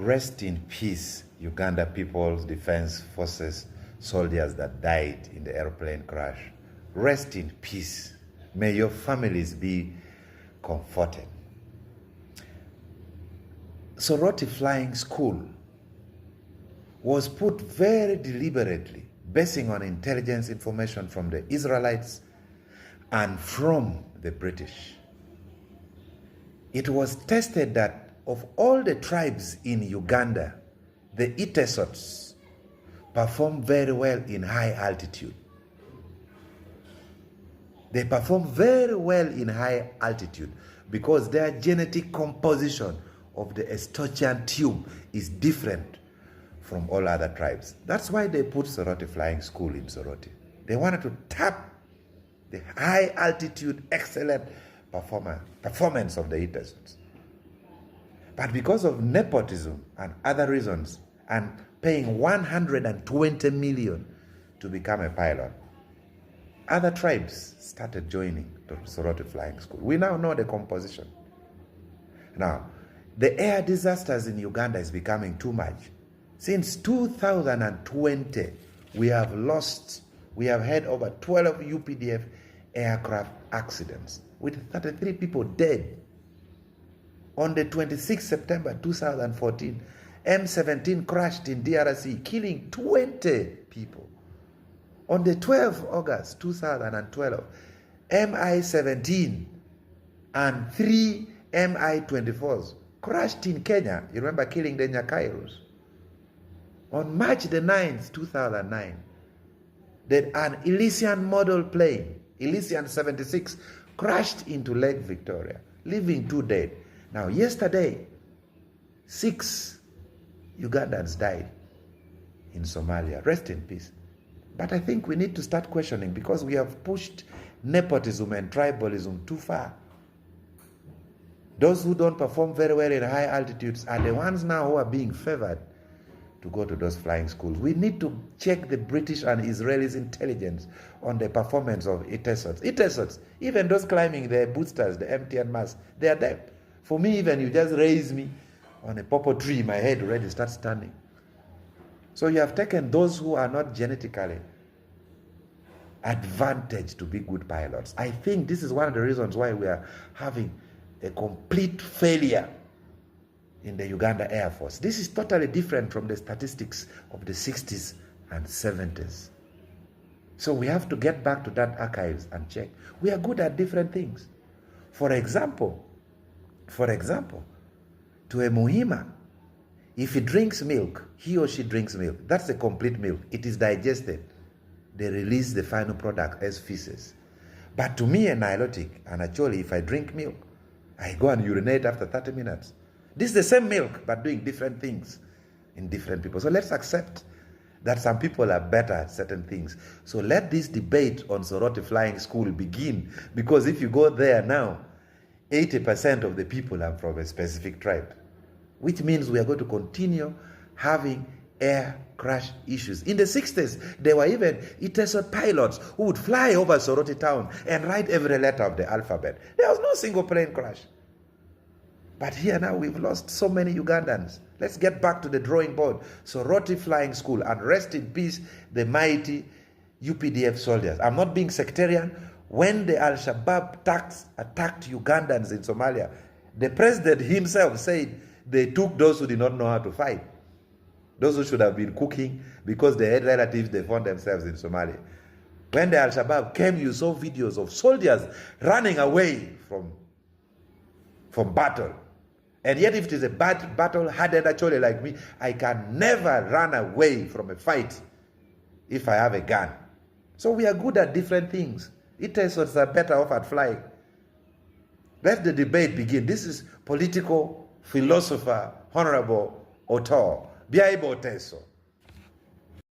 Rest in peace, Uganda People's Defense Forces soldiers that died in the airplane crash. Rest in peace. May your families be comforted. Soroti Flying School was put very deliberately, basing on intelligence information from the Israelites and from the British. It was tested that of all the tribes in Uganda, the Tesos perform very well in high altitude. They perform very well in high altitude because their genetic composition of the Eustachian tube is different from all other tribes. That's why they put Soroti Flying School in Soroti. They wanted to tap the high altitude, excellent performance of the Tesos. But because of nepotism and other reasons, and paying 120 million to become a pilot, other tribes started joining the Soroti Flying School. We now know the composition. Now, the air disasters in Uganda is becoming too much. Since 2020, we have had over 12 UPDF aircraft accidents with 33 people dead. On the 26th September 2014, M17 crashed in DRC, killing 20 people. On the 12th August 2012, MI-17 and 3 MI-24s crashed in Kenya. You remember killing the Nyakairos. On March the 9th, 2009, an Elysian model plane, Elysian 76, crashed into Lake Victoria, leaving 2 dead. Now, yesterday, 6 Ugandans died in Somalia. Rest in peace. But I think we need to start questioning because we have pushed nepotism and tribalism too far. Those who don't perform very well in high altitudes are the ones now who are being favored to go to those flying schools. We need to check the British and Israelis' intelligence on the performance of Tesos. Tesos, even those climbing the boosters, the MTN mass, they are dead. For me, even you just raise me on a purple tree, my head already starts standing. So you have taken those who are not genetically advantaged to be good pilots. I think this is one of the reasons why we are having a complete failure in the Uganda Air Force. This is totally different from the statistics of the 60s and 70s. So we have to get back to that archives and check. We are good at different things. For example, to a Muhima, if he drinks milk, he or she drinks milk, that's a complete milk. It is digested. They release the final product as feces. But to me, a Nilotic and Acholi, if I drink milk, I go and urinate after 30 minutes. This is the same milk, but doing different things in different people. So let's accept that some people are better at certain things. So let this debate on Soroti Flying School begin, because if you go there now, 80% of the people are from a specific tribe, which means we are going to continue having air crash issues. In the 60s, there were even Teso pilots who would fly over Soroti town and write every letter of the alphabet. There was no single plane crash. But here now we've lost so many Ugandans. Let's get back to the drawing board. Soroti Flying School, and rest in peace the mighty UPDF soldiers. I'm not being sectarian. When the Al-Shabaab attacked Ugandans in Somalia, the president himself said they took those who did not know how to fight. Those who should have been cooking because they had relatives, they found themselves in Somalia. When the Al-Shabaab came, you saw videos of soldiers running away from battle. And yet if it is a bad battle-hardened Acholi like me, I can never run away from a fight if I have a gun. So we are good at different things. Tesos are better off at flying. Let the debate begin. This is political philosopher, Honorable Otto. Biaibo Teso.